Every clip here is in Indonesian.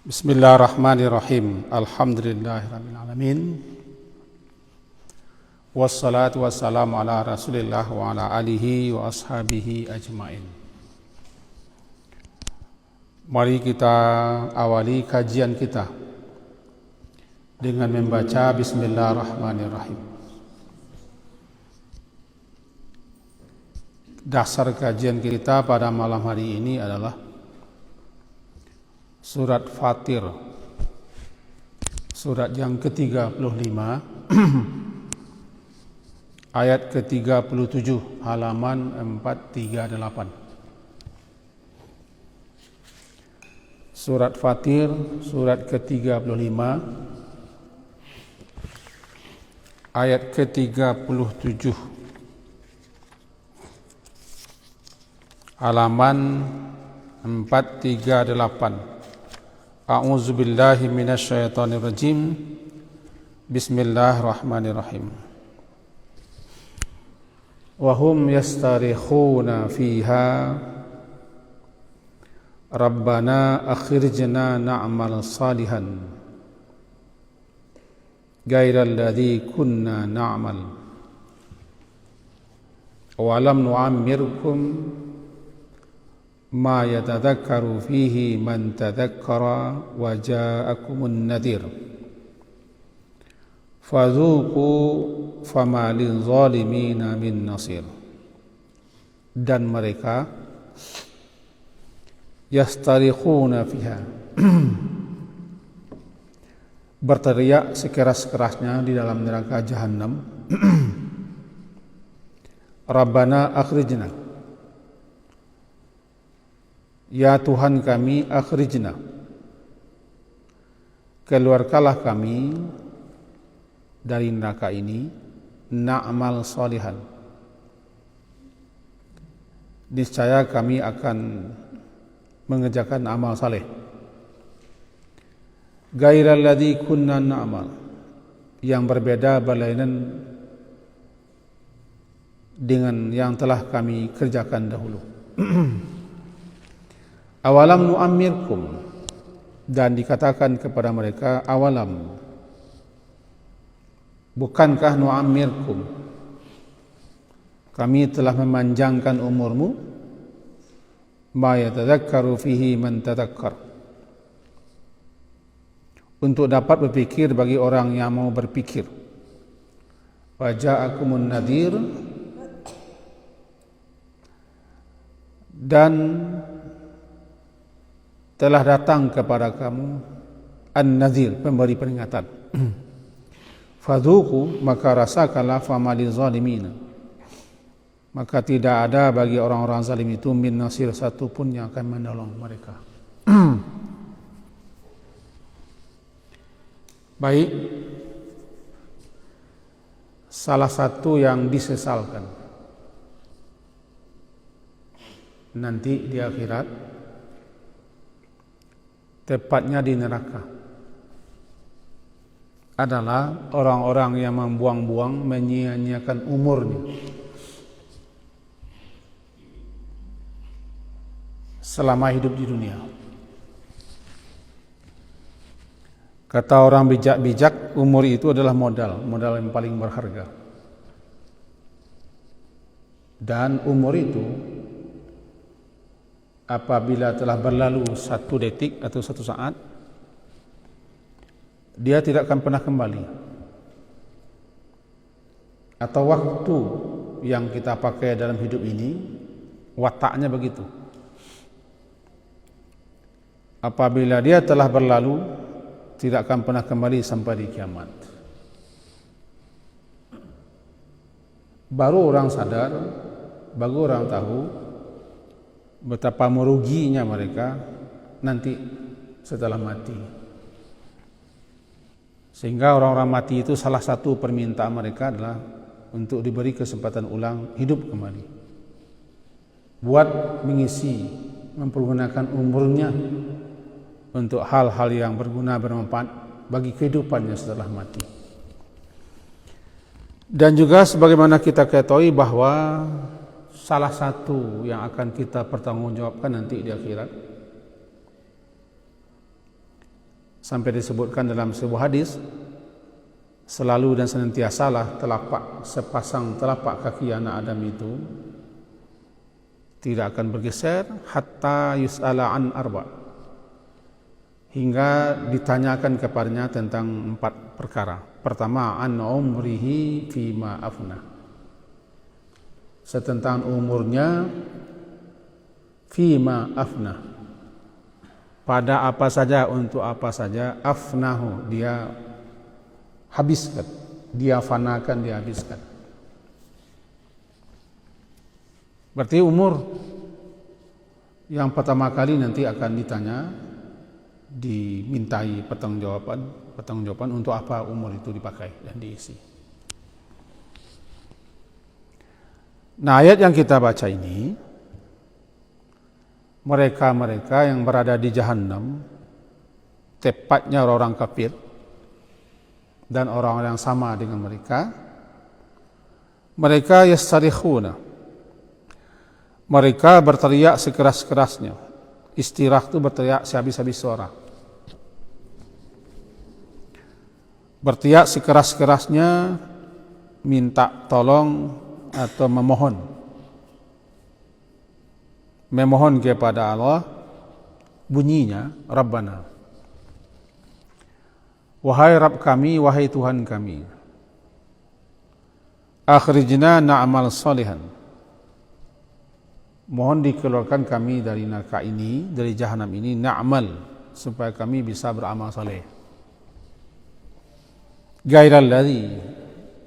Bismillahirrahmanirrahim. Alhamdulillahirabbil alamin. Wassalatu wassalamu ala Rasulillah wa ala alihi wa ashabihi ajmain. Mari kita awali kajian kita dengan membaca Bismillahirrahmanirrahim. Dasar kajian kita pada malam hari ini adalah Surat Fatir, surat yang ke-35, ayat ke-37, halaman 438. Surat Fatir, surat ke-35, ayat ke-37, halaman 438. A'udzu billahi minasyaitonir rajim. Bismillahirrahmanirrahim. Wa hum yastarikhuna fiha Rabbana akhrijna na'mal salihan ghairal ladzi kunna na'mal wa lam nu'ammirkum ma yatadhakkaru fihi man tadhakkara wa ja'akumun nadhir fadhuqu fama lil zalimina min nasir. Dan mereka yastarikhuna fiha berteriak sekeras-kerasnya di dalam neraka Jahannam. Rabbana akhrijna, ya Tuhan kami, akhrijna, keluarkanlah kami dari neraka ini, na'mal salihan, niscaya kami akan mengerjakan amal saleh, ghairal ladzi kunna na'mal, yang berbeda berlainan dengan yang telah kami kerjakan dahulu. Awalam nu'ammirkum, dan dikatakan kepada mereka, awalam, bukankah nu'ammirkum, kami telah memanjangkan umurmu, ma yatadhakkaru fihi man tadhakkar, untuk dapat berpikir bagi orang yang mau berpikir. Wa ja'akumun nadhir, dan telah datang kepada kamu an-nadhir, pemberi peringatan. Fadhuqu, maka rasakanlah, fama lil zalimin, maka tidak ada bagi orang-orang zalim itu min nasir, satupun yang akan menolong mereka. Baik, salah satu yang disesalkan nanti di akhirat, tepatnya di neraka, adalah orang-orang yang membuang-buang, menyia-nyiakan umurnya selama hidup di dunia. Kata orang bijak-bijak, umur itu adalah modal yang paling berharga. Dan umur itu apabila telah berlalu 1 detik atau 1 saat, dia tidak akan pernah kembali. Atau waktu yang kita pakai dalam hidup ini, wataknya begitu. Apabila dia telah berlalu, tidak akan pernah kembali sampai di kiamat. Baru orang sadar, baru orang tahu betapa meruginya mereka nanti setelah mati. Sehingga orang-orang mati itu salah satu permintaan mereka adalah untuk diberi kesempatan ulang hidup kembali, buat mengisi, mempergunakan umurnya untuk hal-hal yang berguna, bermanfaat bagi kehidupannya setelah mati. Dan juga sebagaimana kita ketahui bahwa salah satu yang akan kita pertanggungjawabkan nanti di akhirat Sampai disebutkan dalam sebuah hadis, selalu dan senantiasalah sepasang telapak kaki anak Adam itu tidak akan bergeser hatta yus'ala an arba, hingga ditanyakan kepadanya tentang 4 perkara. Pertama, an umrihi fima afna, tentang umurnya, fima afna, pada apa saja, untuk apa saja, afnahu, dia habiskan, dia fanakan, dia habiskan. Berarti umur yang pertama kali nanti akan ditanya, dimintai pertanggungjawaban untuk apa umur itu dipakai dan diisi. Nah, ayat yang kita baca ini, mereka-mereka yang berada di Jahannam, tepatnya orang-orang kafir dan orang-orang yang sama dengan mereka yastarikhuna, mereka berteriak sekeras-kerasnya. Istirah itu berteriak sehabis-habis suara. Berteriak sekeras-kerasnya, minta tolong atau memohon kepada Allah. Bunyinya, Rabbana, wahai Rabb kami, wahai Tuhan kami, akhrijna na'mal salihan, mohon dikeluarkan kami dari neraka ini, dari jahanam ini, na'mal, supaya kami bisa beramal saleh. Ghairal ladzi,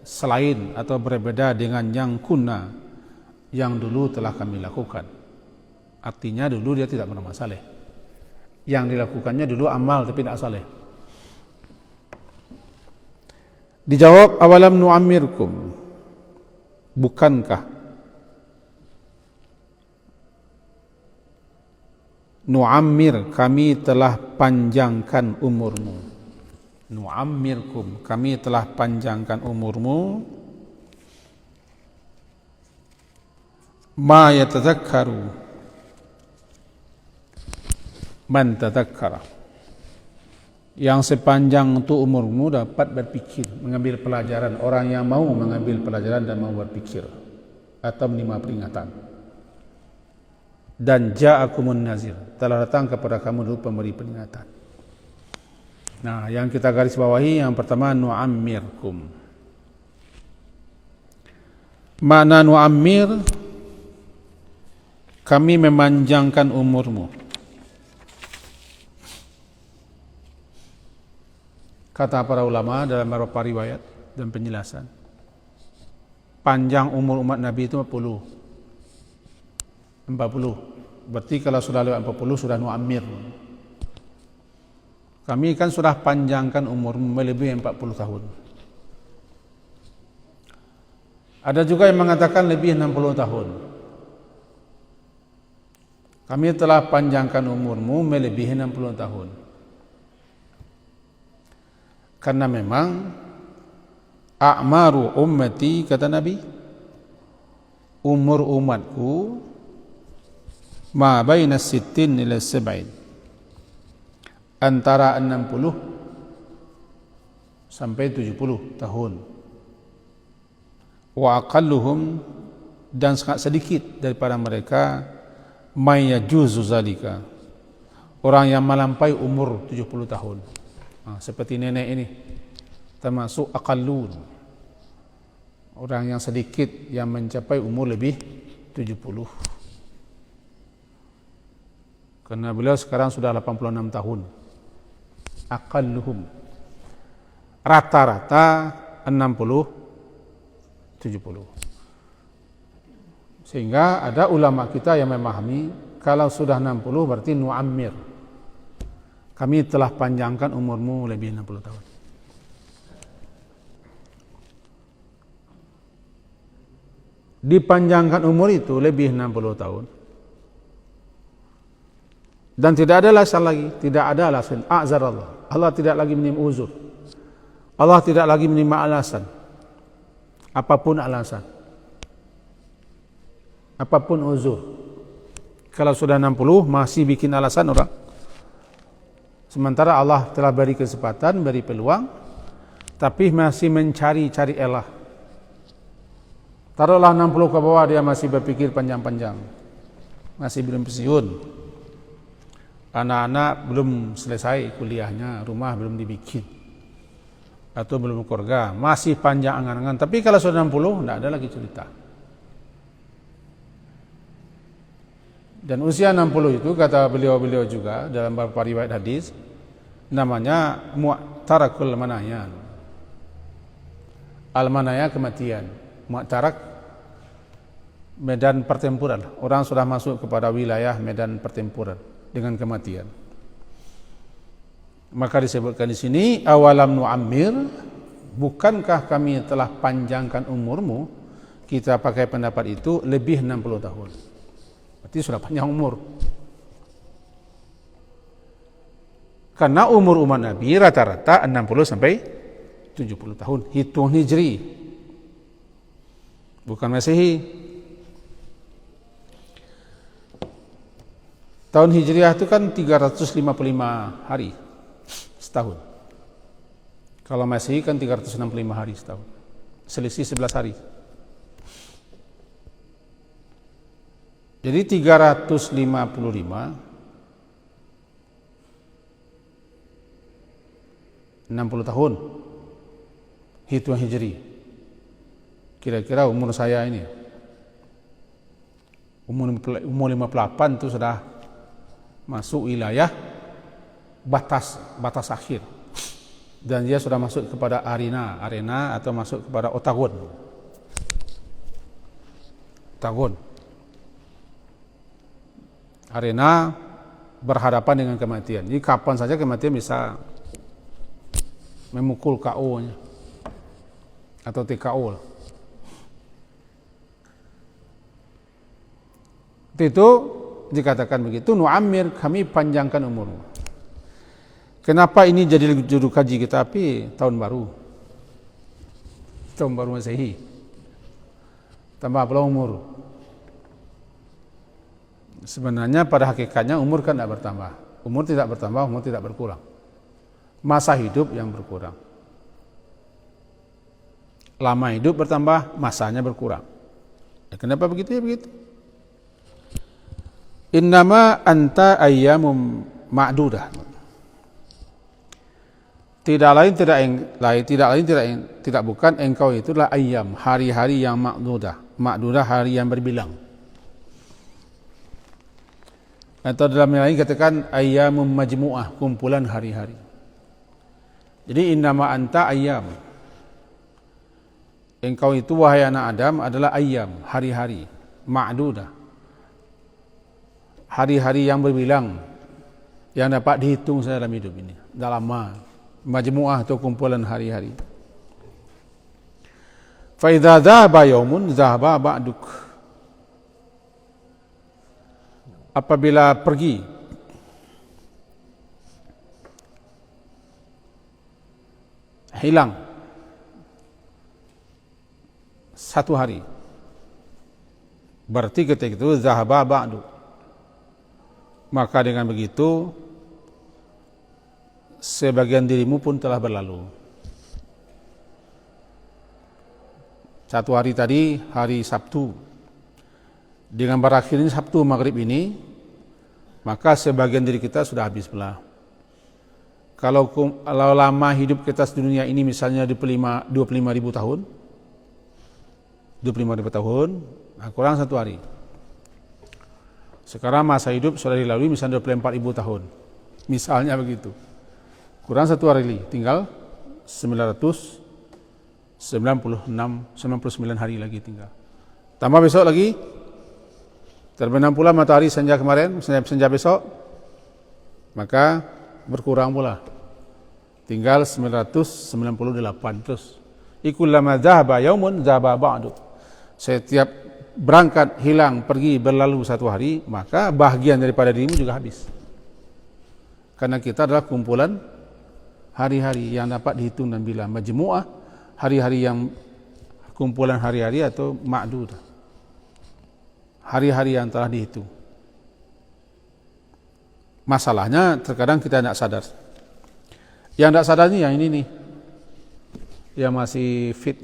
selain atau berbeda dengan yang kunna, yang dulu telah kami lakukan. Artinya dulu dia tidak beramal saleh. Yang dilakukannya dulu amal tapi tidak saleh. Dijawab, awalam nu'ammirkum, bukankah nu'ammir, kami telah panjangkan umurmu. Nu'ammirkum, kami telah panjangkan umurmu. Ma yatadzakkaru man tadzakkara, yang sepanjang itu umurmu dapat berpikir, mengambil pelajaran, orang yang mau mengambil pelajaran dan mau berpikir atau menerima peringatan. Dan ja'akumun nazir, telah datang kepada kamu dulu pemberi peringatan. Nah, yang kita garis bawahi yang pertama, nu'ammirkum. Makna nu'ammir, kami memanjangkan umurmu. Kata para ulama dalam beberapa riwayat dan penjelasan, panjang umur umat Nabi itu 40. Berarti kalau sudah lewat 40 sudah nu'ammir. Kami kan sudah panjangkan umur melebihi 40 tahun. Ada juga yang mengatakan lebih 60 tahun. Kami telah panjangkan umurmu melebihi 60 tahun. Karena memang a'maru ummati, kata Nabi, umur umatku ma baina sittin ila sab'in, antara 60 sampai 70 tahun. Wa aqalluhum, dan sangat sedikit daripada mereka, may yajuzu zalika, orang yang melampaui umur 70 tahun. Seperti nenek ini termasuk aqallun, orang yang sedikit yang mencapai umur lebih 70. Karena beliau sekarang sudah 86 tahun. Aqalluhum, rata-rata 60-70. Sehingga ada ulama kita yang memahami kalau sudah 60 berarti nu'ammir, kami telah panjangkan umurmu lebih 60 tahun. Dipanjangkan umur itu lebih 60 tahun. Dan tidak ada alasan lagi, tidak ada alasan. A'zar Allah. Allah tidak lagi menerima uzur. Allah tidak lagi menerima alasan. Apapun alasan. Apapun uzur. Kalau sudah 60 masih bikin alasan orang, Sementara Allah telah beri kesempatan, beri peluang, tapi masih mencari-cari elah. Taruhlah 60 ke bawah dia masih berpikir panjang-panjang. Masih belum pensiun. Anak-anak belum selesai kuliahnya, rumah belum dibikin. Atau belum keluarga, masih panjang angan-angan. Tapi kalau sudah 60, tidak ada lagi cerita. Dan usia 60 itu, kata beliau-beliau juga dalam beberapa riwayat hadis, namanya mu'tarakul manaya. Al-manaya kematian. Mu'tarak medan pertempuran. Orang sudah masuk kepada wilayah medan pertempuran dengan kematian. Maka disebutkan di sini, awalam nu'ammir, bukankah kami telah panjangkan umurmu? Kita pakai pendapat itu lebih 60 tahun. Berarti sudah panjang umur. Karena umur umat Nabi rata-rata 60 sampai 70 tahun. Hitung Hijri, bukan Masehi. Tahun Hijriah itu kan 355 hari setahun. Kalau Masehi kan 365 hari setahun. Selisih 11 hari. Jadi 355 60 tahun hitung Hijri. Kira-kira umur saya ini umur 58 itu sudah masuk wilayah batas akhir, dan dia sudah masuk kepada arena atau masuk kepada oktagon. Arena berhadapan dengan kematian. Jadi kapan saja kematian bisa memukul KO-nya atau TKO. Itu dikatakan begitu, nu'ammir, kami panjangkan umurmu. Kenapa ini jadi judul kaji kita? Tapi tahun baru Masehi, tambah pula umur. Sebenarnya pada hakikatnya umur kan tidak bertambah. Umur tidak bertambah, umur tidak berkurang. Masa hidup yang berkurang. Lama hidup bertambah, masanya berkurang. Ya, kenapa begitu? Ya begitu. Innama anta ayyamum ma'dudah. Tidak bukan engkau itulah ayyam, hari-hari yang ma'dudah. Ma'dudah, hari yang berbilang. Atau dalam yang lain katakan ayyamum majmu'ah, kumpulan hari-hari. Jadi innama anta ayyam. Engkau itu wahai anak Adam adalah ayyam, hari-hari ma'dudah. Hari-hari yang berbilang, yang dapat dihitung dalam hidup ini. Dalam majmu'ah atau kumpulan hari-hari. Fa idza dhahaba yaumun dhahaba ba'duk. Apabila pergi hilang satu hari, berarti ketika itu dhahaba ba'duk. Maka dengan begitu sebagian dirimu pun telah berlalu. Satu hari tadi, hari Sabtu, dengan berakhirnya Sabtu maghrib ini, maka sebagian diri kita sudah habis pula. Kalau lama hidup kita di dunia ini misalnya 25.000 tahun, 25.000 tahun, nah kurang satu hari. Sekarang masa hidup sudah dilalui misalnya 24.000 tahun, misalnya begitu. Kurang satu hari, tinggal 99 hari lagi tinggal. Tambah besok lagi, terbenam pula matahari senja kemarin, senja besok, maka berkurang pula. Tinggal 998 terus. Ikullama dhahaba yaumun dhahaba ba'du. Setiap berangkat, hilang, pergi, berlalu satu hari, maka bahagian daripada dirimu juga habis. Karena kita adalah kumpulan hari-hari yang dapat dihitung dan bilang. Majmu'ah, hari-hari yang kumpulan hari-hari atau ma'dudah. Hari-hari yang telah dihitung. Masalahnya terkadang kita tidak sadar. Yang tidak sadar ini yang ini nih, yang masih fit.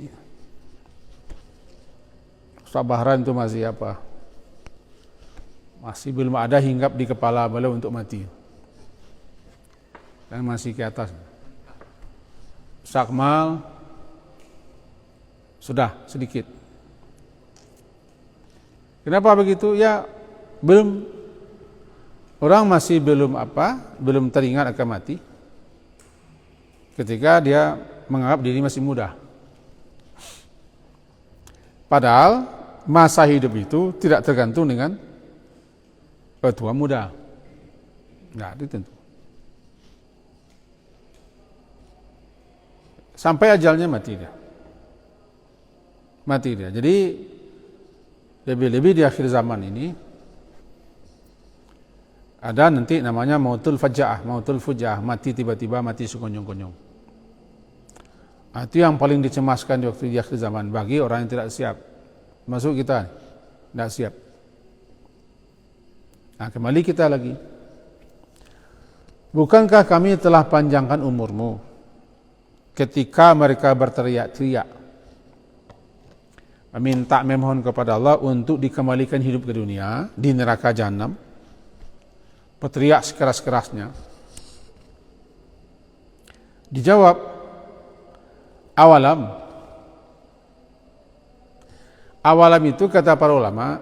Ustaz Bahran itu masih apa? Masih belum ada hinggap di kepala beliau untuk mati. Dan masih ke atas. Sakmal sudah sedikit. Kenapa begitu? Ya belum, orang masih belum teringat akan mati ketika dia menganggap diri masih muda. Padahal masa hidup itu tidak tergantung dengan tua muda. Enggak, itu tentu. Sampai ajalnya mati dia. Mati dia. Jadi lebih-lebih di akhir zaman ini ada nanti namanya mautul fujaah, mati tiba-tiba, mati sekonyong-konyong. Itu yang paling dicemaskan di waktu di akhir zaman bagi orang yang tidak siap. Masuk kita tidak siap. Nah, kembali kita lagi. Bukankah kami telah panjangkan umurmu ketika mereka berteriak-teriak minta memohon kepada Allah untuk dikembalikan hidup ke dunia di neraka jahanam, berteriak sekeras-kerasnya. Dijawab, awalam itu kata para ulama,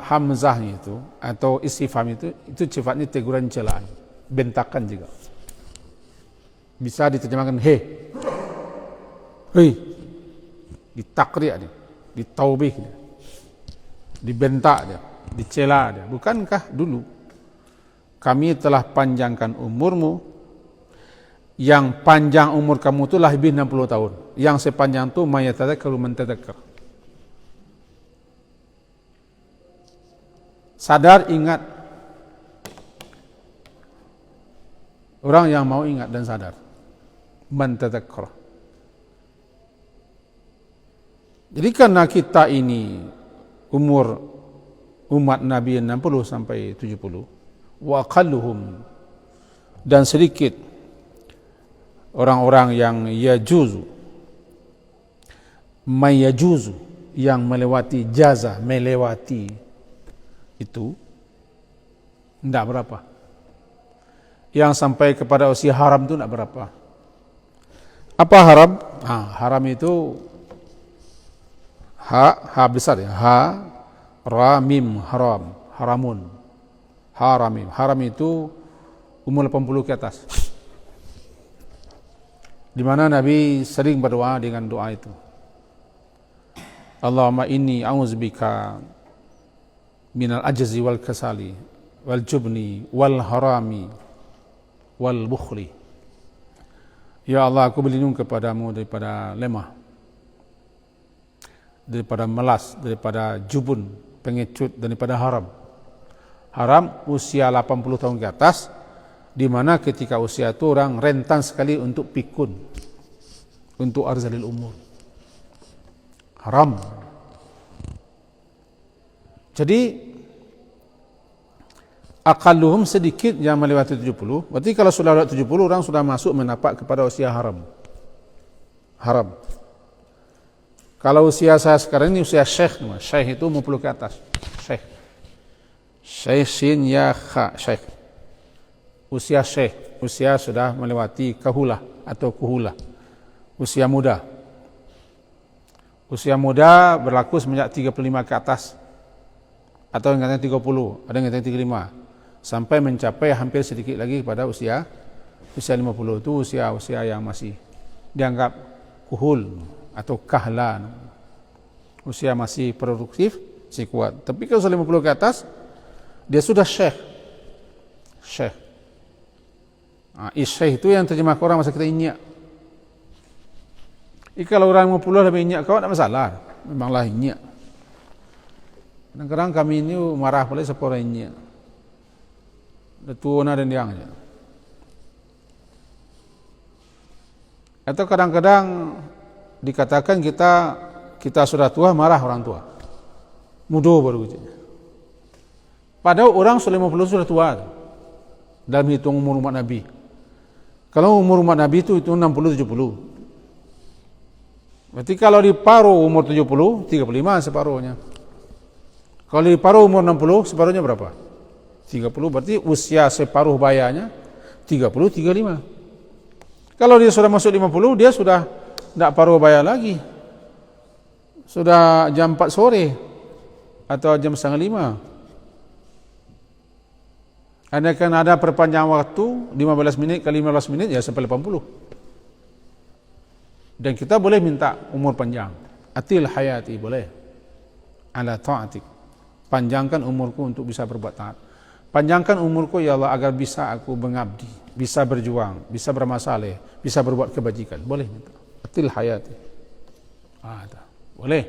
hamzahnya itu atau istifham itu sifatnya teguran celaan, bentakan juga. Bisa diterjemahkan hei, ditakriak dia, ditaubih dia, dibentak dia, dicela dia. Bukankah dulu kami telah panjangkan umurmu? Yang panjang umur kamu itu lebih 60 tahun. Yang sepanjang itu mayatadzakkaru man tadzakkar. Sadar, ingat. Orang yang mau ingat dan sadar. Man tadzakkar. Jadi karena kita ini umur umat Nabi 60 sampai 70, wa aqalluhum, dan sedikit orang-orang yang yajuzu yang melewati jaza, melewati itu tidak berapa. Yang sampai kepada usia haram itu tidak berapa. Apa haram? Haram itu ha besar ya, ra mim haram, haramun, haramim. Haram itu umur 80 ke atas. Di mana Nabi sering berdoa dengan doa itu. Allahumma inni a'udzubika minal ajzi wal kasali wal jubni wal harami wal bukhli. Ya Allah, aku berlindung kepadamu daripada lemah, daripada melas, daripada jubun, pengecut, daripada haram. Haram usia 80 tahun ke atas, di mana ketika usia itu orang rentan sekali untuk pikun, untuk arzalil umur. Haram. Jadi aqalluhum sedikit yang melewati 70. Berarti kalau sudah lewat 70 orang sudah masuk menapak kepada usia haram. Haram. Kalau usia saya sekarang ini usia syekh, syekh itu 50 ke atas. Syekh. Syekh sin ya kha, syekh. Usia syekh, usia sudah melewati kahulah atau kuhulah, usia muda. Usia muda berlaku semenjak 35 ke atas, atau yang katanya 30, ada yang katanya 35, sampai mencapai hampir sedikit lagi pada usia 50 itu usia yang masih dianggap kuhul atau kahlan, usia masih produktif, masih kuat. Tapi kalau sudah 50 ke atas, dia sudah syekh. Syekh itu yang terjemah orang masa kita inyak. Kalau orang 50 lebih inyak kau tidak masalah, memanglah inyak. Kadang-kadang kami ini marah pula siapa orang inyak. Tua dan yang aja. Atau kadang-kadang dikatakan kita sudah tua, marah orang tua. Mudo baru gitu. Padahal orang sudah 50 sudah tua. dalam hitung umur umat Nabi. Kalau umur umat Nabi itu 60-70. Berarti kalau diparuh umur 70, 35 separuhnya. Kalau diparuh umur 60, separuhnya berapa? 30, berarti usia separuh bayanya 30-35. Kalau dia sudah masuk 50, dia sudah tidak paruh baya lagi. Sudah jam 4 sore atau jam setengah 5. Andaikan ada perpanjangan waktu 15 minit kali 15 minit ya sampai 80. Dan kita boleh minta umur panjang. Atil hayati, boleh. Ala ta'atik. Panjangkan umurku untuk bisa berbuat taat. Panjangkan umurku ya Allah agar bisa aku mengabdi, bisa berjuang, bisa bermasalah, bisa berbuat kebajikan. Boleh minta. Atil hayati. Boleh.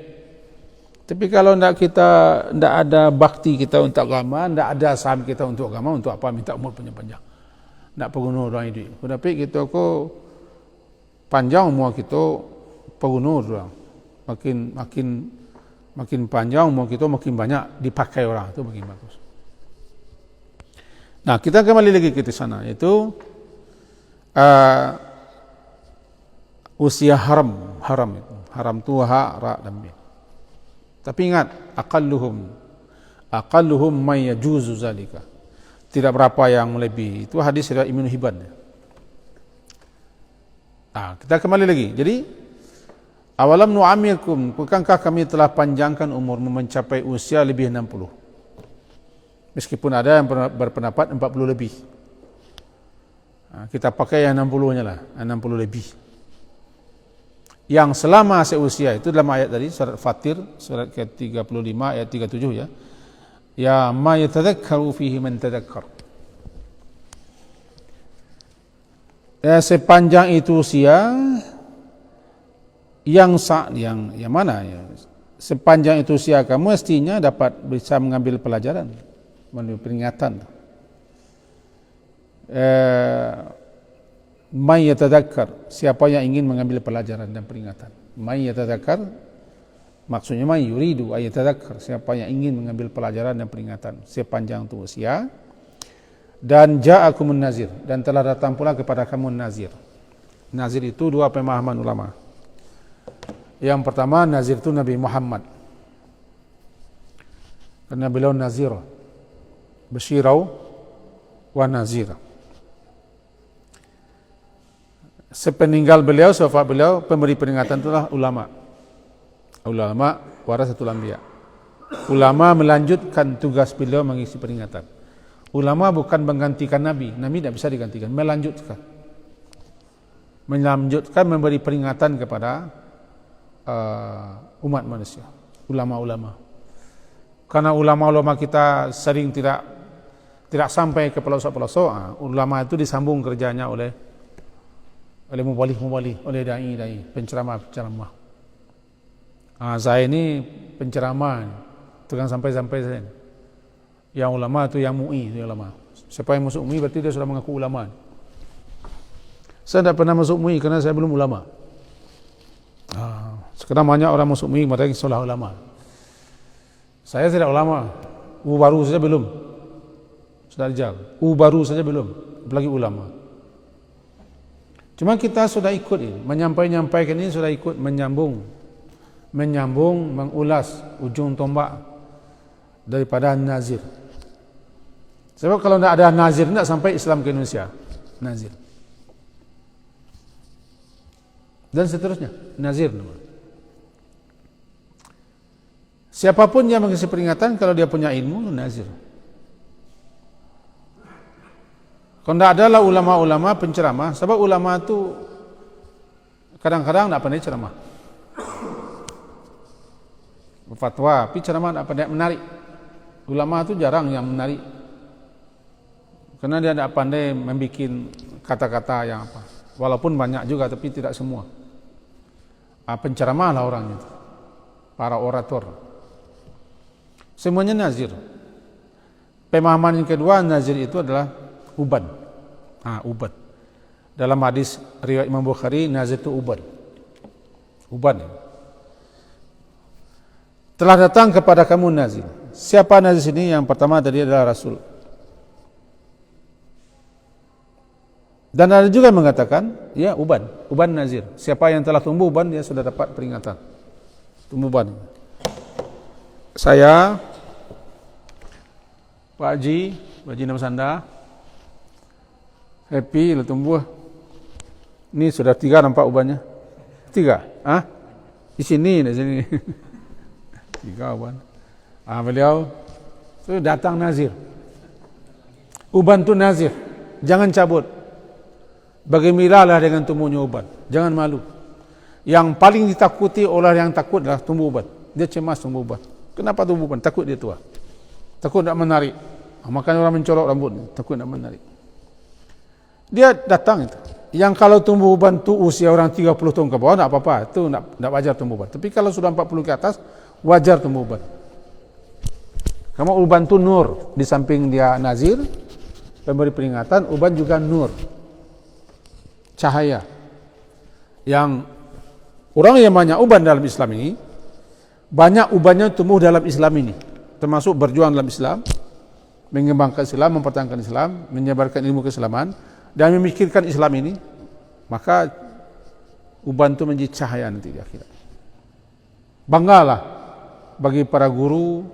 Tapi kalau tidak ada bakti kita untuk agama, tidak ada saham kita untuk agama, untuk apa minta umur panjang-panjang? Tidak perguna orang itu. Tapi kita ko panjang umur kita perguna orang. Makin panjang umur kita makin banyak dipakai orang, itu makin bagus. Nah, kita kembali lagi ke sana, yaitu usia haram itu. Haram tu ha ra dan mim. Tapi ingat, aqalluhum may yajuzu zalika. Tidak berapa yang melebihi. Itu hadis riwayat Ibnu Hibban. Kita kembali lagi. Jadi awalam nu'amirkum, bukankah kami telah panjangkan umur mencapai usia lebih 60? Meskipun ada yang berpendapat 40 lebih. Kita pakai yang 60-nya lah, 60 lebih. Yang selama seusia itu dalam ayat tadi surat Fatir surat ke-35 ayat 37 ya. Ya ma yatadzakkaru fihi man tadzakkar. Sepanjang itu usia yang mana ya? Sepanjang itu usia kamu mestinya dapat bisa mengambil pelajaran, mengambil peringatan. May yatadzakkar, siapa yang ingin mengambil pelajaran dan peringatan. May yatadzakkar maksudnya may yuridu ay yatadzakkar, siapa yang ingin mengambil pelajaran dan peringatan sepanjang itu usia. Dan ja'akumun nazir, dan telah datang pula kepada kamu nazir. Nazir itu dua pemahaman ulama. Yang pertama, nazir itu Nabi Muhammad, karena beliau nazir, basyirau wa nazir. Sepeninggal beliau, sewafat beliau, pemberi peringatan itulah ulama. Ulama warasatul anbiya. Ulama melanjutkan tugas beliau mengisi peringatan. Ulama bukan menggantikan Nabi. Nabi tidak bisa digantikan. Melanjutkan. Melanjutkan memberi peringatan kepada umat manusia. Ulama-ulama. Karena ulama-ulama kita sering tidak sampai ke pelosok-pelosok. Ulama itu disambung kerjanya oleh mubalih, oleh dai, penceramah. Saya ini penceramah, tukang sampai-sampai saya. Yang ulama itu yang MUI, itu ulama. Siapa yang masuk MUI berarti dia sudah mengaku ulama. Saya tidak pernah masuk MUI karena saya belum ulama. Sekarang banyak orang masuk MUI mereka seolah ulama. Saya tidak ulama. Baru saja belum. Sudah dijawab. Baru saja belum, apalagi ulama. Cuma kita sudah ikut ini, menyampaikan ini sudah ikut menyambung, mengulas ujung tombak daripada nazir. Sebab kalau tidak ada nazir, tidak sampai Islam ke Indonesia. Nazir. Dan seterusnya, nazir. Siapapun yang mengisi peringatan, kalau dia punya ilmu, nazir. Kalau tidak adalah ulama-ulama penceramah, sebab ulama itu kadang-kadang tidak pandai ceramah. Fatwa, tapi ceramah tidak pandai menarik. Ulama itu jarang yang menarik. Karena dia tidak pandai membuat kata-kata yang apa. Walaupun banyak juga, tapi tidak semua. Penceramah lah orang itu. Para orator. Semuanya nazir. Pemahaman yang kedua, nazir itu adalah ubad. Ubad. Dalam hadis riwayat Imam Bukhari, nazir itu ubad. Ubad. Telah datang kepada kamu nazir. Siapa nazir ini? Yang pertama tadi adalah Rasul. Dan ada juga yang mengatakan, ya uban nazir. Siapa yang telah tumbuh uban, dia sudah dapat peringatan. Tumbuh uban. Saya, Pak Haji Nama Sanda, happy lah tumbuh. Ini sudah 3 nampak ubannya. 3? Di sini. 3 uban. Beliau tu datang nazir. Uban tu nazir. Jangan cabut. Bergembiralah dengan tumbuhnya uban. Jangan malu. Yang paling ditakuti oleh yang takut adalah tumbuh uban. Dia cemas tumbuh uban. Kenapa tumbuh uban? Takut dia tua. Takut tak menarik. Makanya orang mencolok rambut. Takut tak menarik. Dia datang itu. Yang kalau tumbuh uban tu usia orang 30 tahun ke bawah, tak apa-apa. Itu tak wajar tumbuh uban. Tapi kalau sudah 40 ke atas, wajar tumbuh uban. Karena uban tu nur. Di samping dia nazir, pemberi peringatan, uban juga nur. Cahaya. Yang orang yang banyak uban dalam Islam ini, banyak ubannya tumbuh dalam Islam ini. Termasuk berjuang dalam Islam, mengembangkan Islam, mempertahankan Islam, menyebarkan ilmu keislaman, dan memikirkan Islam ini, maka uban itu menjadi cahaya nanti di akhirat. Banggalah bagi para guru,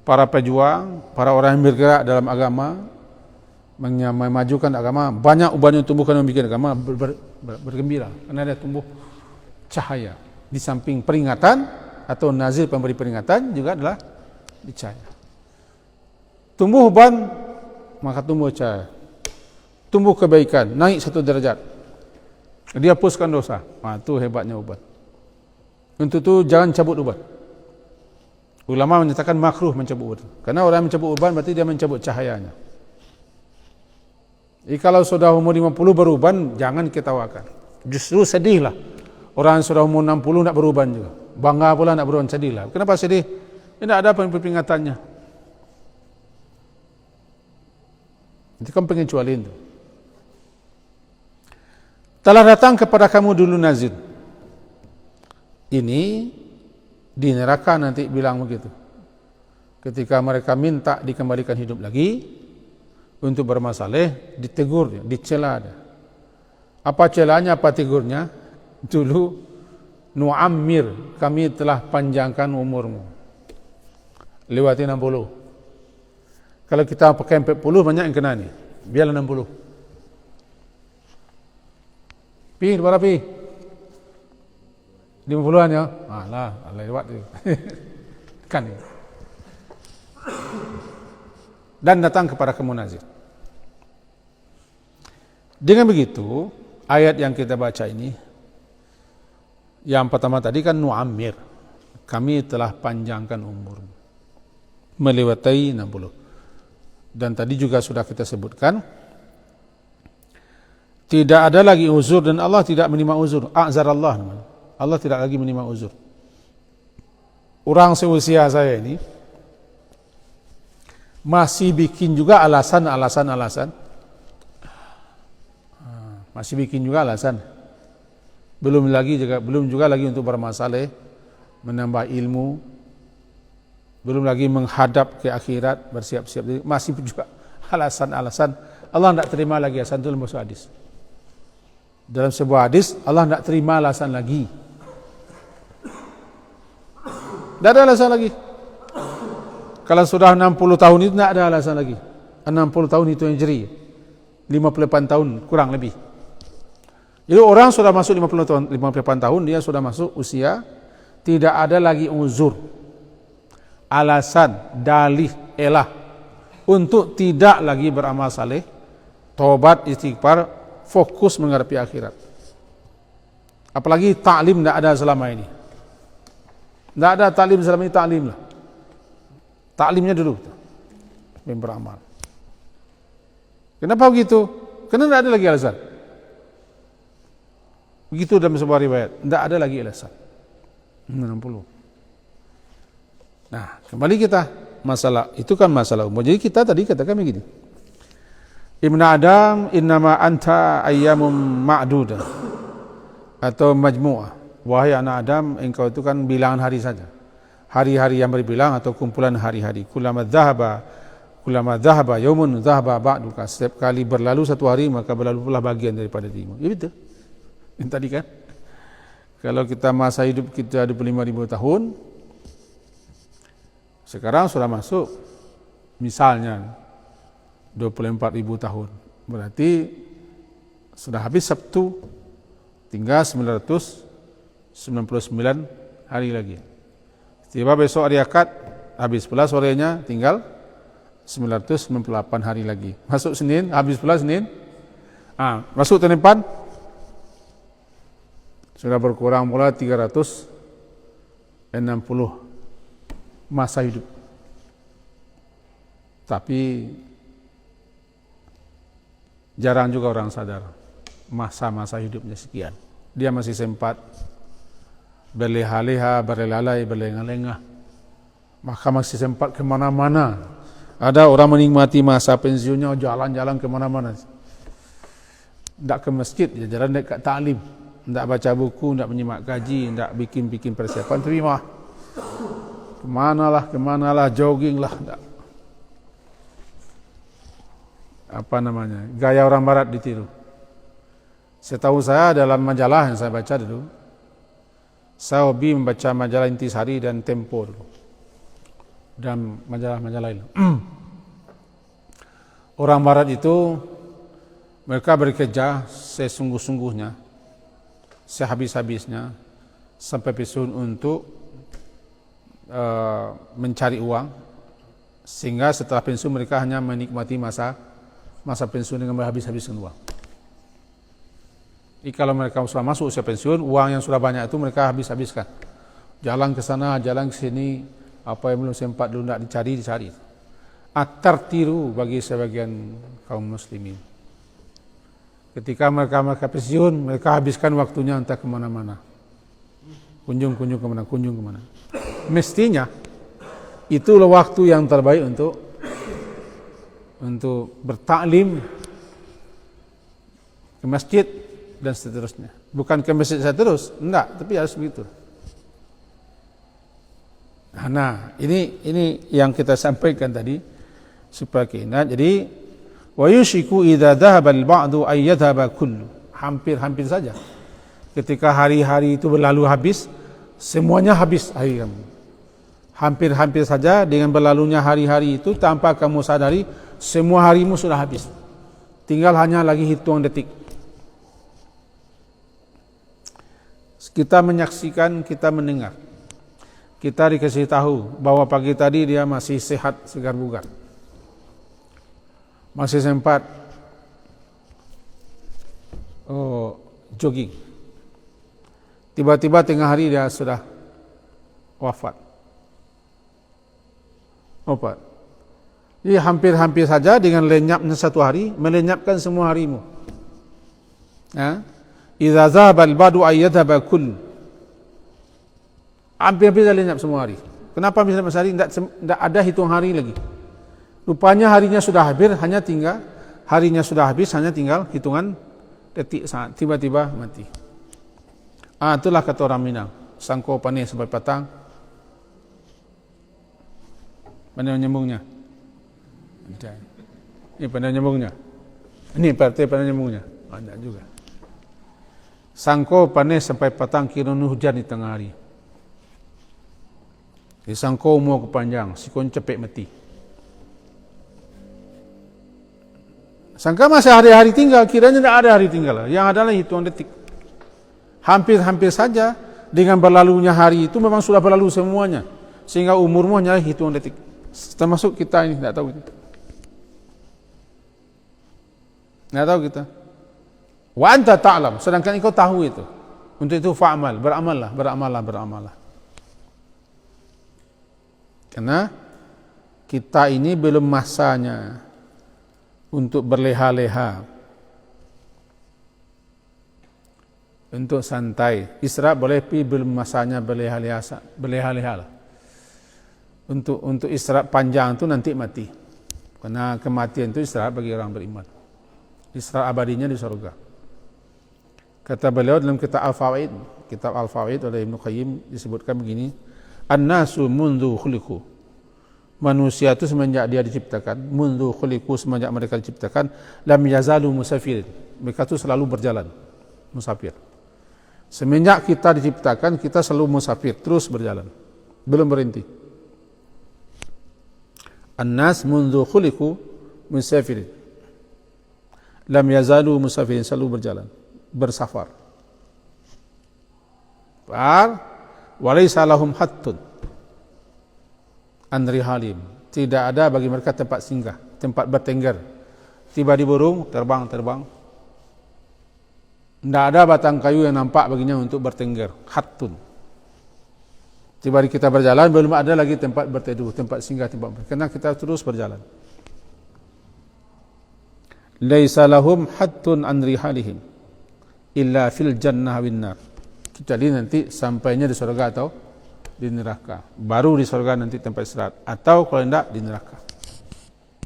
para pejuang, para orang yang bergerak dalam agama, memajukan agama. Banyak uban yang tumbuh karena membuat agama bergembira karena dia tumbuh cahaya. Di samping peringatan atau nazir pemberi peringatan juga adalah cahaya. Tumbuh uban, maka tumbuh cahaya. Tumbuh kebaikan, naik 1 derajat. Dia hapuskan dosa. Itu hebatnya uban. Untuk itu jangan cabut uban. Ulama menyatakan makruh mencabut uban. Karena orang mencabut uban berarti dia mencabut cahayanya. Jadi kalau sudah umur 50 beruban, jangan ketawakan. Justru sedihlah. Orang yang sudah umur 60 nak beruban juga. Bangga pula nak beruban, sedihlah. Kenapa sedih? Tidak ada peringatannya. Itu kan pengecualian itu. Telah datang kepada kamu dulu nazir. Ini di neraka nanti bilang begitu. Ketika mereka minta dikembalikan hidup lagi, untuk bermasalah, ditegur dia, dicela dia. Apa celanya, apa tegurnya? Dulu, nu'ammir, kami telah panjangkan umurmu. Lewati 60. Kalau kita pakai 40, banyak yang kena ni. Biarlah 60. Pi, berapa pi? 50-an ya? Alah, lewat dia. Kan ni. Dan datang kepada kamu nazir. Dengan begitu, ayat yang kita baca ini, yang pertama tadi kan nu'ammir, kami telah panjangkan umur, melewati 60. Dan tadi juga sudah kita sebutkan, tidak ada lagi uzur dan Allah tidak menerima uzur. A'zarallah namanya. Allah tidak lagi menerima uzur. Orang seusia saya ini masih bikin juga alasan. Masih bikin juga alasan. Belum juga lagi untuk bermasalah, menambah ilmu, belum lagi menghadap ke akhirat, bersiap-siap. Masih juga alasan. Allah tidak terima lagi alasan itu dalam sebuah hadis. Dalam sebuah hadis Allah tidak terima alasan lagi. Tidak ada alasan lagi. Kalau sudah 60 tahun itu tidak ada alasan lagi. 60 tahun itu yang jeri. 58 tahun kurang lebih. Jadi orang sudah masuk 58 tahun, dia sudah masuk usia, tidak ada lagi uzur, alasan, dalih, elah untuk tidak lagi beramal saleh, taubat, istighfar, fokus menghadapi akhirat. Apalagi taklim tidak ada selama ini. Tidak ada taklim selama ini, taklim lah. Taklimnya dulu beramal. Kenapa begitu? Karena tidak ada lagi alasan. Begitu dalam sebuah riwayat, tidak ada lagi alasan. 60. Nah, kembali kita masalah itu kan masalah umur. Jadi kita tadi katakan begini. Ibn Adam innama anta ayyamun ma'dudah atau majmu'ah. Wahai anak Adam, engkau itu kan bilangan hari saja. Hari-hari yang berbilang atau kumpulan hari-hari. Kullama dhahaba Kullama dhahaba yaumun dhahaba ba'duka. Setiap kali berlalu satu hari maka berlalu pula bagian daripada dirimu. Ya betul. Yang tadi kan. Kalau kita masa hidup kita 25.000 tahun, sekarang sudah masuk misalnya 24.000 tahun. Berarti sudah habis Sabtu, tinggal 999 hari lagi. Tiba besok hari Akad, habis pula sorenya, tinggal 998 hari lagi. Masuk Senin, habis pula Senin. Masuk tahun depan, sudah berkurang pula 360 masa hidup. Tapi jarang juga orang sadar masa-masa hidupnya sekian. Dia masih sempat berleha-leha, berlelalai, berlengah-lengah. Maka masih sempat kemana-mana. Ada orang menikmati masa pensiunnya jalan-jalan kemana-mana. Tidak ke masjid, dia jalan dekat taklim. Tidak baca buku, tidak menyimak kaji, tidak bikin persiapan. Tapi mah kemana-lah, jogging lah. Apa namanya? Gaya orang barat ditiru. Setahu saya dalam majalah yang saya baca dulu, saya hobi membaca majalah Intisari dan Tempo dulu. Dan majalah-majalah lain. Orang barat itu mereka bekerja sesungguh-sungguhnya, sehabis-habisnya sampai pensiun untuk mencari uang, sehingga setelah pensiun mereka hanya menikmati masa pensiun dengan berhabis-habiskan uang. Jadi kalau mereka sudah masuk usia pensiun, uang yang sudah banyak itu mereka habis-habiskan. Jalan ke sana, jalan ke sini, apa yang belum sempat dulu nak dicari. Tertiru bagi sebagian kaum muslimin. Ketika mereka pensiun, mereka habiskan waktunya entah kemana-mana. Kunjung kemana. Mestinya, itulah waktu yang terbaik untuk bertaklim ke masjid dan seterusnya. Bukan ke masjid saya terus, enggak, tapi harus begitu. Nah, ini yang kita sampaikan tadi supaya kita. Jadi wa yushiku idza dhahaba al-ba'du ay yadhhaba kullu. Hampir saja. Ketika hari-hari itu berlalu habis, semuanya habis hari kamu. Hampir saja dengan berlalunya hari-hari itu tanpa kamu sadari, semua harimu sudah habis. Tinggal hanya lagi hitungan detik. Kita menyaksikan, kita mendengar. Kita dikasih tahu bahwa pagi tadi dia masih sehat, segar bugar. Masih sempat jogging. Tiba-tiba tengah hari dia sudah wafat. Jadi hampir saja dengan lenyapnya satu hari, melenyapkan semua harimu. Idza dhahaba al-badu ay yadhhaba kull. Hampir lenyap semua hari. Kenapa bisa lenyap sehari? Tidak ada hitung hari lagi. Rupanya harinya sudah habis, hanya tinggal hitungan detik saat tiba-tiba mati. Itulah kata orang Minang, sangko panih sampai petang. Mana nyambungnya? Ini pandai nyambungnya. Ini partai pandai nyambungnya. Ada juga. Sangko panis sampai petang kira hujan di tengah hari. Di sangko umur kepanjang, sikon cepet mati. Sangka masih hari-hari tinggal, kiranya tidak ada hari tinggal. Yang adalah hitungan detik. Hampir saja dengan berlalunya hari itu memang sudah berlalu semuanya. Sehingga umurmu hanya hitungan detik. Termasuk kita ini, tidak tahu. Tidak tahu kita. Wa anta ta'lam, sedangkan engkau tahu itu. Untuk itu fa'amal, beramallah. Karena kita ini belum masanya untuk berleha-leha, untuk santai. Istirahat boleh, tapi belum masanya berleha-leha lah. Untuk istirahat panjang itu nanti mati. Karena kematian itu istirahat bagi orang beriman. Istirahat abadinya di surga. Kata beliau dalam kitab Al-Fawaid oleh Ibnu Qayyim disebutkan begini, An-nasu mundu khuliqu manusia itu semenjak dia diciptakan, mundu khuliqu, semenjak mereka diciptakan, lam yazalu musafirin, mereka itu selalu berjalan, musafir. Semenjak kita diciptakan, kita selalu musafir, terus berjalan, belum berhenti. An-nas mundu khuliqu musafirin, lam yazalu musafirin, selalu berjalan, bersafar. Walaysa lahum hattun an rihalim, tidak ada bagi mereka tempat singgah, tempat bertengger. Tiba di burung, terbang. Tidak ada batang kayu yang nampak baginya untuk bertengger, hattun. Tiba di kita berjalan, belum ada lagi tempat berteduh, tempat singgah, karena kita terus berjalan. Laisa lahum hattun an rihalihim illa fil jannah win nar. Jadi nanti sampainya di surga atau di neraka. Baru di surga nanti tempat istirahat, atau kalau tidak di neraka.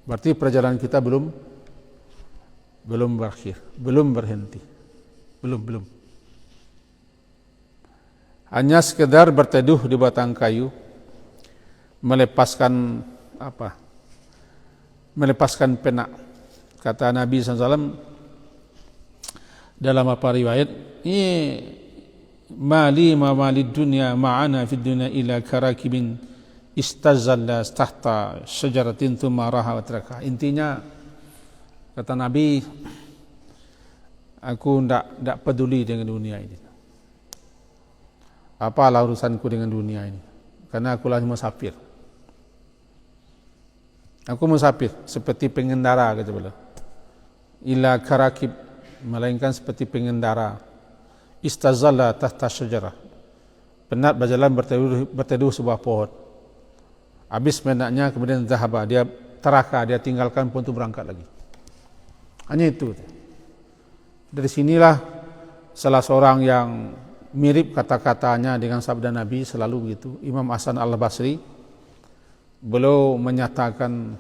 Berarti perjalanan kita belum berakhir, belum berhenti. Belum. Hanya sekedar berteduh di batang kayu, melepaskan penak. Kata Nabi SAW dalam riwayat, ini mali dunia ma'ana fid dunia ila karakibin istazalla tahta syajaratin thumma raha wa taraka. Intinya, kata Nabi, aku tidak peduli dengan dunia ini. Apalah urusanku dengan dunia ini? Karena akulah musafir. Aku musafir seperti pengendara, kata beliau. Ila karakib, melainkan seperti pengendara. Istazalla tahta syajarah, penat berjalan berteduh sebuah pohon. Habis penatnya kemudian zahaba, dia teraka, dia tinggalkan pohon itu, berangkat lagi. Hanya itu. Dari sinilah salah seorang yang mirip kata-katanya dengan sabda Nabi, selalu begitu, Imam Hasan al-Basri. Beliau menyatakan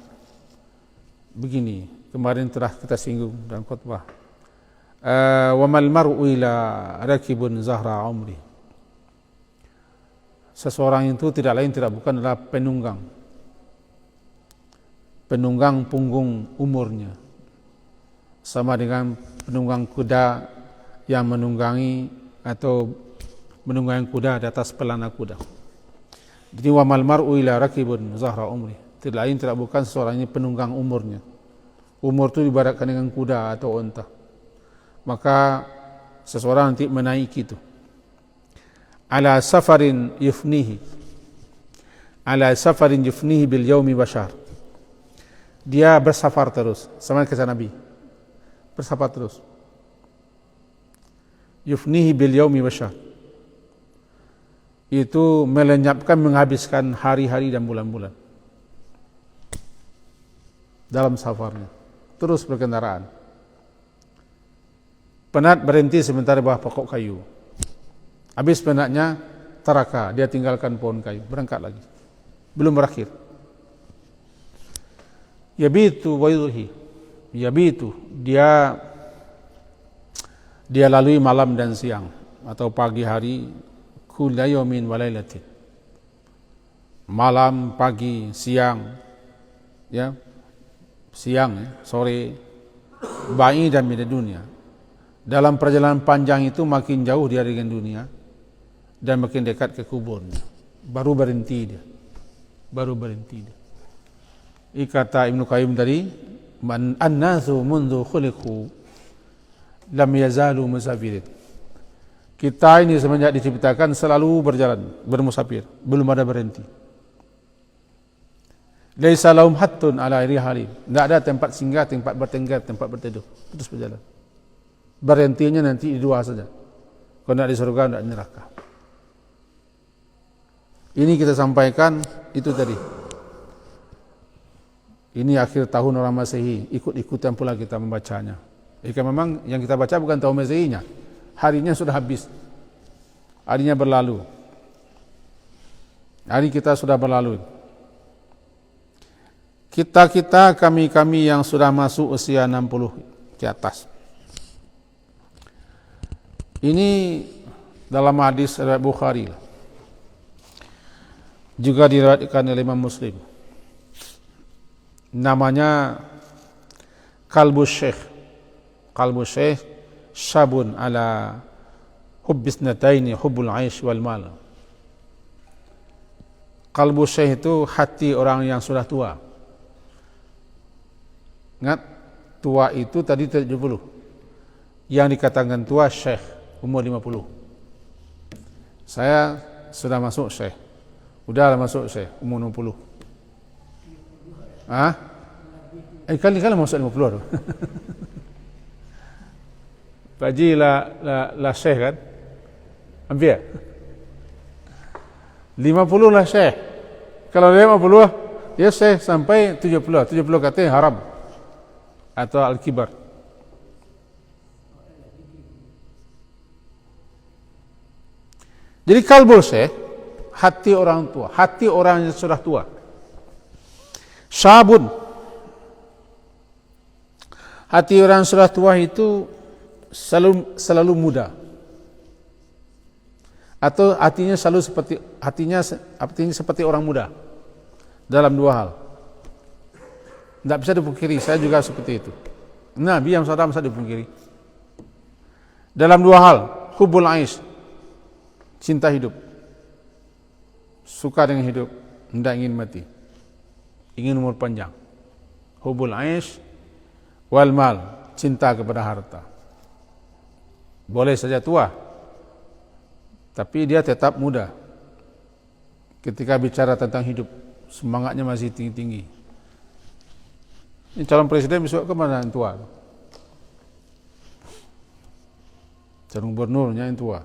begini, kemarin telah kita singgung dalam khutbah, wa mal mar'u ila rakibun zahra umri. Seseorang itu tidak lain tidak bukan adalah penunggang punggung umurnya, sama dengan penunggang kuda yang menunggangi atau menunggangi kuda di atas pelana kuda. Jadi wa mal mar'u ila rakibun zahra umri, tidak lain tidak bukan seseorang ini penunggang umurnya. Umur itu ibaratkan dengan kuda atau unta. Maka seseorang nanti menaiki itu. Ala safarin yufnihi bil yaumi bashar. Dia bersafar terus, sama kata Nabi. Bersafar terus. Yufnihi bil yaumi bashar. Itu melenyapkan, menghabiskan hari-hari dan bulan-bulan dalam safarnya, terus berkendaraan. Penat berhenti sebentar di bawah pokok kayu. Habis penatnya taraka, dia tinggalkan pohon kayu, berangkat lagi. Belum berakhir. Yabitu wa yudhi. Yabitu, dia lalui malam dan siang atau pagi hari, kulla yawmin wa lailatin. Malam, pagi, siang, ya. Siang, sore, ba'idan min dunia. Dalam perjalanan panjang itu makin jauh dia dengan dunia dan makin dekat ke kuburnya. Baru berhenti dia. Kata Ibnu Qayyim tadi, man an-nasu mundu khuliqu lam yazalu musafirin. Kita ini semenjak diciptakan selalu berjalan, bermusafir, belum ada berhenti. Laisa lahum hattun ala rihali. Tidak ada tempat singgah, tempat bertengger, tempat berteduh. Terus berjalan. Berhentinya nanti di dua saja. Kalau tidak di surga, tidak di neraka. Ini kita sampaikan itu tadi. Ini akhir tahun orang Masehi, ikut-ikutan pula kita membacanya. Jika memang yang kita baca bukan tahun Masehinya, harinya sudah habis, harinya berlalu, hari kita sudah berlalu. Kami yang sudah masuk usia 60 ke atas. Ini dalam hadis riwayat Bukhari, juga diriwayatkan oleh Imam Muslim. namanya Qalbus Syekh. Qalbus Syekh syabun ala hubbis nataini hubbul aish wal mal. Qalbus Syekh itu hati orang yang sudah tua. Ingat, tua itu tadi 70. Yang dikatakan tua Syekh umur 50. Saya sudah masuk Syekh. Udahlah masuk Syekh umur 60. Kali-kali masuk 50 tu. Pak Haji lah Syekh kan? Hampir 50 lah Syekh. Kalau dia 50 dia Syekh sampai 70. 70 katanya haram atau al-kibar. Jadi kalbul Syekh, hati orang tua, hati orang yang sudah tua. Syabun, hati orang yang sudah tua itu selalu muda. Atau hatinya selalu seperti orang muda dalam dua hal. Tidak bisa dipungkiri, saya juga seperti itu. Nabi yang SAW bisa dipungkiri. Dalam dua hal, hubbul aish, cinta hidup, suka dengan hidup, tidak ingin mati, ingin umur panjang. Hubbul aish wal mal, cinta kepada harta. Boleh saja tua, tapi dia tetap muda. Ketika bicara tentang hidup, semangatnya masih tinggi-tinggi. Ini calon presiden besok ke mana yang tua? Calon gubernurnya yang tua.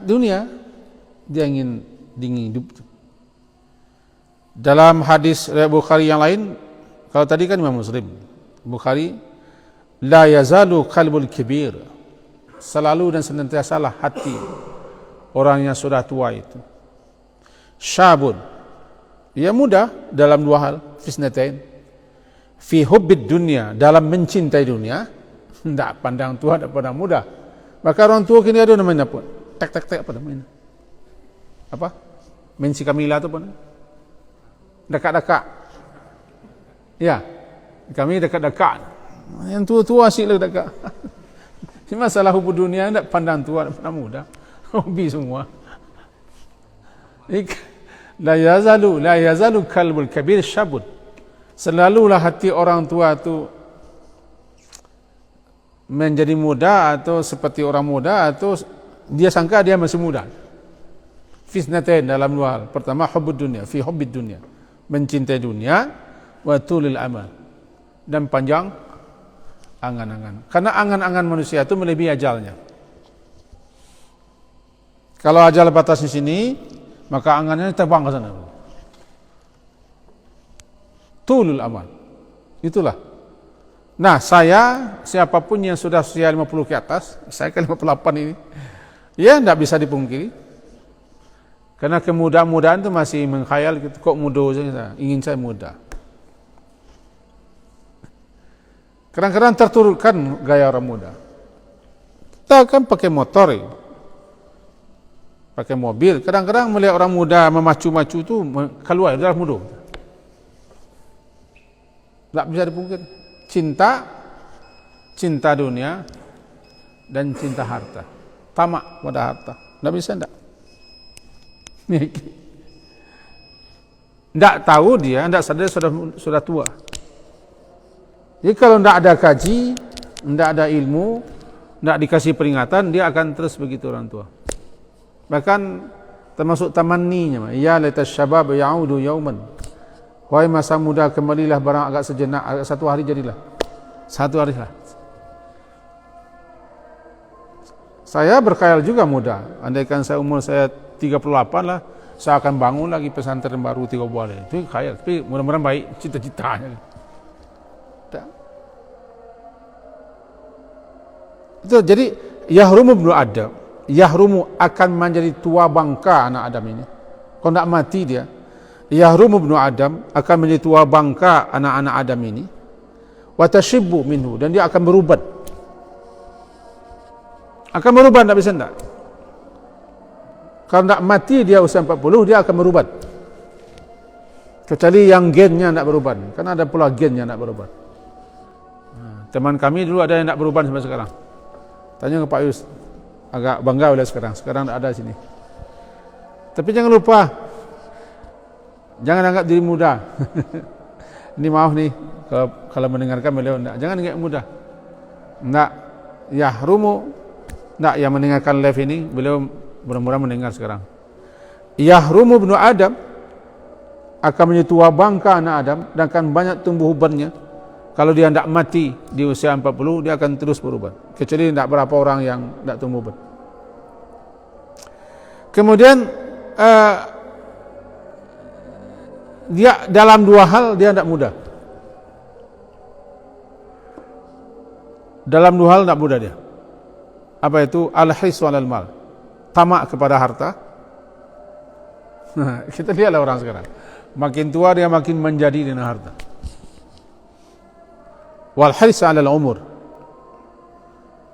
Dunia dia ingin dingin hidup. Dalam hadis riwayat Bukhari yang lain, kalau tadi kan Imam Muslim, Bukhari, la yazalu qalbul kibir, selalu dan senantiasalah hati orang yang sudah tua itu. Syabun, ia muda dalam dua hal, fisnatain, fi hubbid dunia, dalam mencintai dunia, tidak pandang tua, tidak pandang muda. Maka orang tua kini ada namanya pun, tek apa namanya? Apa? Mensi Kamila itu pun, dekat-dekat. Ya, kami dekat-dekat. Yang tua-tua asyik lah dekat. Ini masalah hubud dunia, tidak pandang tua, tidak pandang muda. Hobi semua. La yazalu kalbul kabir syabun. Selalulah hati orang tua itu menjadi muda atau seperti orang muda, atau dia sangka dia masih muda. Fisnatain dalam dua hal. Pertama, hubbud dunia, fi hubbid dunia, mencintai dunia, wa tulil amal, dan panjang angan-angan. Karena angan-angan manusia itu melebihi ajalnya. Kalau ajal batas di sini, maka angannya terbang ke sana. Tulul amal. Itulah. Nah, siapapun yang sudah usia 50 ke atas, saya ke 58 ini, ya tidak bisa dipungkiri. Karena kemudahan-mudahan itu masih mengkhayal gitu, kok muda saja, ingin saya muda. Kadang-kadang terturutkan gaya orang muda. Kita kan pakai motor, pakai mobil. Kadang-kadang melihat orang muda memacu-macu itu keluar dari muda. Tak bisa dipungkir. Cinta dunia dan cinta harta. Tamak pada harta. Tak bisa tak. Tak tahu dia, tak sadar sudah tua. Jadi kalau tidak ada kaji, tidak ada ilmu, tidak dikasih peringatan, dia akan terus begitu orang tua. Bahkan termasuk tamanninya, ya laitas syabab ya'udu yauman, wahai masa muda kembalilah barang agak sejenak, agak satu hari jadilah, satu hari lah. Saya berkhayal juga muda, andaikan saya umur saya 38 lah, saya akan bangun lagi pesantren baru 3 bulan. Itu khayal, tapi mudah-mudahan baik cita-citanya. Itu jadi yahrumu ibnu Adam, yahrumu akan menjadi tua bangka anak Adam ini. Kalau tidak mati dia, yahrumu ibnu Adam akan menjadi tua bangka anak-anak Adam ini. Wa tashibbu minhu, dan dia akan berubat. Akan berubah, tidak bisa tidak. Kalau tidak mati dia usia 40, dia akan berubat. Kecuali yang gennya tidak berubat. Kan ada pula gennya tidak berubat. Teman kami dulu ada yang tidak berubat sampai sekarang. Tanya ke Pak Yus, agak bangga oleh sekarang. Sekarang tidak ada sini. Tapi jangan lupa, jangan anggap diri muda. Ini maaf nih, kalau mendengarkan beliau, jangan anggap muda. Tidak, ya rumu, tidak yang mendengarkan live ini, beliau mudah-mudahan mendengar sekarang. Yahrumu ibnu Adam, akan menjadi tua bangka anak Adam dan akan banyak tumbuh ubannya. Kalau dia tidak mati di usia 40, dia akan terus beruban. Kecuali tidak berapa orang yang tidak tumbuh uban. Kemudian dia dalam dua hal dia tidak mudah. Dalam dua hal tidak mudah dia. Apa itu? Al-hirs walal mal. Tamak kepada harta. Nah, kita lihatlah orang sekarang. Makin tua dia makin menjadi dengan harta. Wal hirs 'alal umur.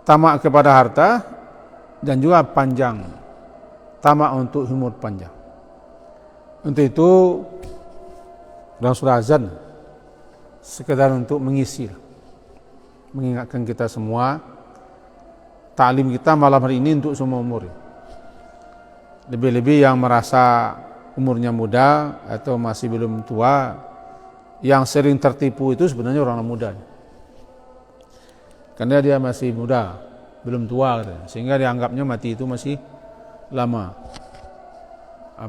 Tamak kepada harta dan juga panjang. Tamak untuk umur panjang. Untuk itu dan surah azan sekedar untuk mengisi, mengingatkan kita semua, taklim kita malam hari ini untuk semua umur. Lebih-lebih yang merasa umurnya muda atau masih belum tua, yang sering tertipu itu sebenarnya orang muda. Karena dia masih muda, belum tua, sehingga dianggapnya mati itu masih lama.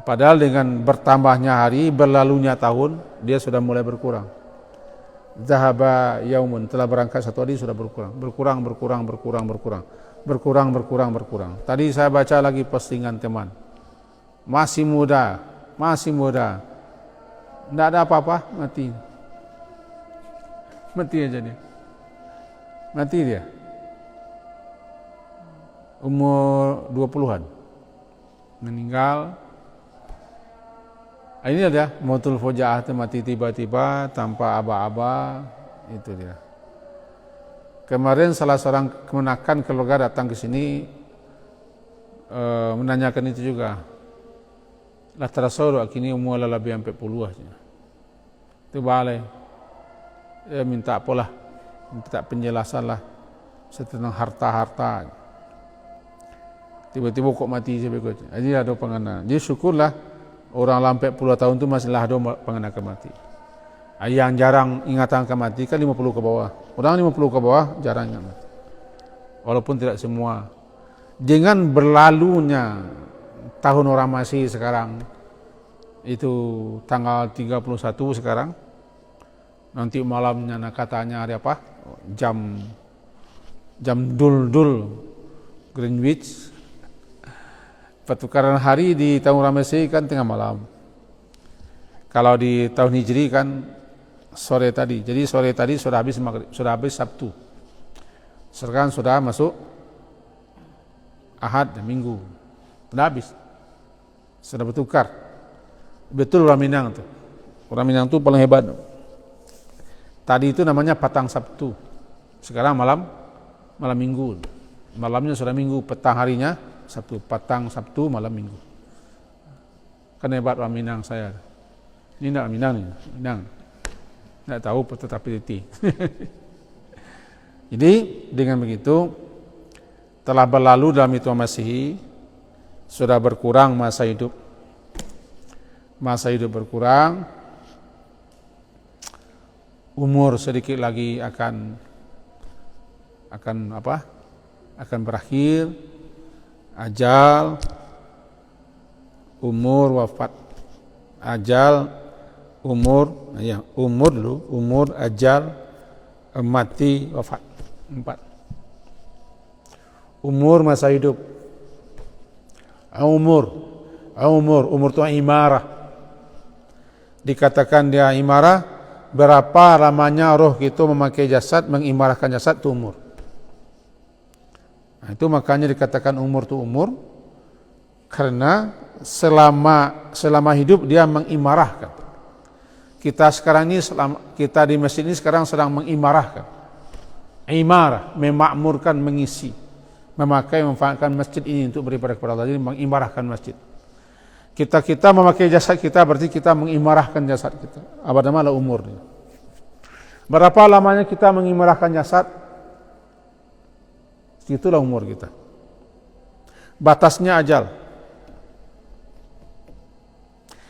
Padahal dengan bertambahnya hari, berlalunya tahun, dia sudah mulai berkurang. Zahaba yaumun, telah berangkat satu hari sudah berkurang. Berkurang. Tadi saya baca lagi postingan teman. Masih muda. Tidak ada apa-apa, mati. Mati aja dia. Mati dia. Umur 20-an. Meninggal. Ini ada mautul fujaah, mati tiba-tiba tanpa aba-aba, itu dia. Kemarin salah seorang kemenakan keluarga datang ke sini menanyakan itu juga. Lah terasau kini umur lebih sampai puluh aja. Itu balai. Minta apalah, minta penjelasan lah tentang harta-harta. Tiba-tiba kok mati sebegini. Jadi ada pengenal. Jadi syukurlah orang lampai puluh tahun itu masih ada pengenal mati. Yang jarang ingatan mati kan 50 ke bawah. Orang 50 ke bawah jarang ingat mati. Walaupun tidak semua. Dengan berlalunya tahun orang masih sekarang, itu tanggal 31 sekarang, nanti malamnya katanya hari apa? Jam dul Greenwich. Pertukaran hari di tahun orang Masehi kan tengah malam. Kalau di tahun Hijri kan sore tadi. Jadi sore tadi sudah habis maghrib, sudah habis Sabtu. Sekarang sudah masuk Ahad dan Minggu. Sudah habis. Sudah bertukar. Betul orang Minang tuh. Orang Minang tuh paling hebat. Tadi itu namanya Patang Sabtu. Sekarang malam Minggu. Malamnya sudah Minggu, petang harinya Sabtu, Patang Sabtu, malam Minggu. Kan hebat orang Minang saya. Ini tidak Minang nih, Minang. Tidak tahu tetapi teliti. Jadi dengan begitu telah berlalu dalam hitungan Masehi, sudah berkurang masa hidup. Masa hidup berkurang, umur sedikit lagi akan apa? Akan berakhir. Ajal, umur, wafat. Ajal, umur, umur, ajal, mati, wafat. 4. Umur masa hidup. Umur itu imarah. Dikatakan dia imarah, berapa lamanya roh itu memakai jasad, mengimarahkan jasad itu umur. Nah, itu makanya dikatakan umur itu umur, karena selama hidup dia mengimarahkan. Kita sekarang ini, kita di masjid ini sekarang sedang mengimarahkan. Imarah, memakmurkan, mengisi, memanfaatkan masjid ini untuk beribadah kepada Allah. Jadi mengimarahkan masjid. Kita memakai jasad kita berarti kita mengimarahkan jasad kita. Abad malah umur dia. Berapa lamanya kita mengimarahkan jasad? Itulah umur kita. Batasnya ajal.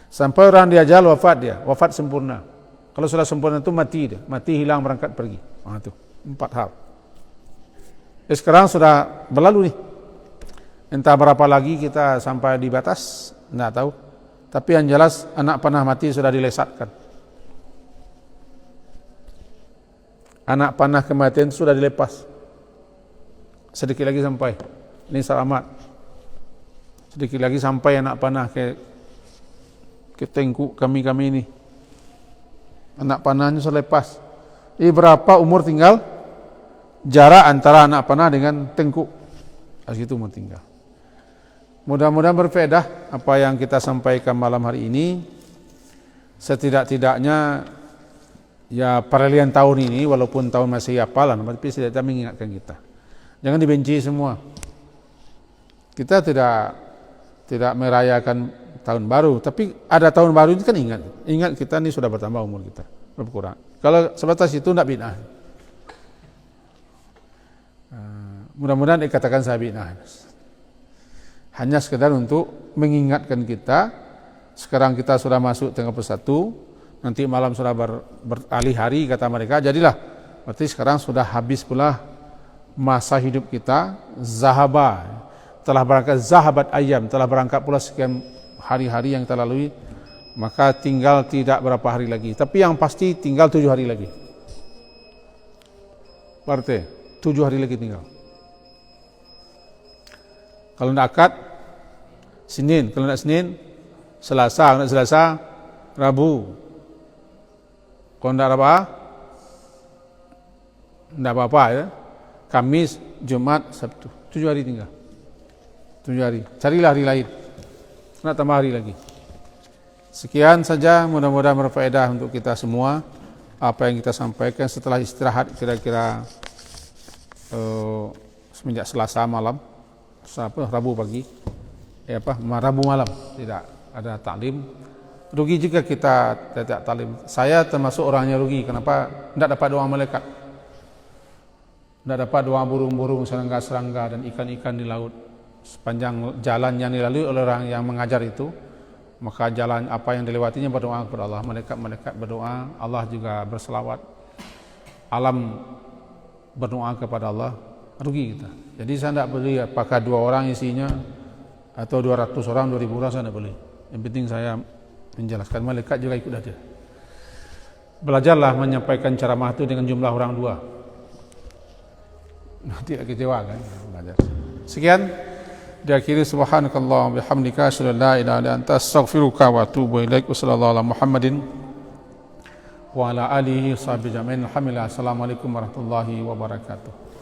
Sampai orang dia ajal wafat sempurna. Kalau sudah sempurna itu mati dia, mati hilang berangkat pergi. Itu 4 hal. Sekarang sudah berlalu nih. Entah berapa lagi kita sampai di batas, tidak tahu. Tapi yang jelas anak panah mati sudah dilesatkan. Anak panah kematian sudah dilepas. Sedikit lagi sampai. Ini selamat. Sedikit lagi sampai anak panah ke tengkuk kami ini. Anak panahnya sudah lepas. Berapa umur tinggal? Jarak antara anak panah dengan tengkuk. Segitu umur tinggal. Mudah-mudahan berfaedah apa yang kita sampaikan malam hari ini. Setidak-tidaknya ya peralihan tahun ini walaupun tahun masih apalan, tapi setidaknya mengingatkan kita. Jangan dibenci semua. Kita tidak merayakan tahun baru, tapi ada tahun baru ini kan ingat kita ini sudah bertambah umur kita, berkurang. Kalau sebatas itu tidak bid'ah. Mudah-mudahan dikatakan saya bid'ah. Hanya sekedar untuk mengingatkan kita. Sekarang kita sudah masuk tanggal 1, nanti malam sudah beralih hari kata mereka. Jadilah, berarti sekarang sudah habis pula masa hidup kita. Zahaba, telah berangkat zahabat ayam, telah berangkat pula sekian hari-hari yang kita lalui. Maka tinggal tidak berapa hari lagi. Tapi yang pasti tinggal 7 hari lagi. Berarti 7 hari lagi tinggal. Kalau tidak akad, Senin. Kalau tidak Senin, Selasa. Kalau tidak Selasa, Rabu. Kalau tidak apa-apa ya. Kamis, Jumat, Sabtu. 7 hari tinggal. 7 hari. Carilah hari lain. Nak tambah hari lagi. Sekian saja, mudah-mudahan berfaedah untuk kita semua. Apa yang kita sampaikan setelah istirahat kira-kira semenjak Selasa malam. Rabu pagi, Rabu malam tidak ada taklim. Rugi juga kita tidak taklim. Saya termasuk orangnya rugi. Kenapa? Tidak dapat doa malaikat, tidak dapat doa burung-burung, serangga-serangga dan ikan-ikan di laut. Sepanjang jalan yang dilalui oleh orang yang mengajar itu, maka jalan apa yang dilewatinya berdoa kepada Allah. Malaikat berdoa, Allah juga berselawat. Alam berdoa kepada Allah. Rugi kita. Jadi saya tidak beli apakah 2 orang isinya atau 200 orang, 2000 orang, saya tidak beli. Yang penting saya menjelaskan, malaikat juga ikut aja. Belajarlah menyampaikan ceramah itu dengan jumlah orang 2. Tidak kecewa kan? Belajar. Sekian. Diakhiri subhanakallah bihamdika asyhadu an la ilaha illa anta astaghfiruka wa atubu ilaik. Wassallallahu ala Muhammadin wa ala alihi washabihi ajmain. Alhamdulillah. Assalamualaikum warahmatullahi wabarakatuh.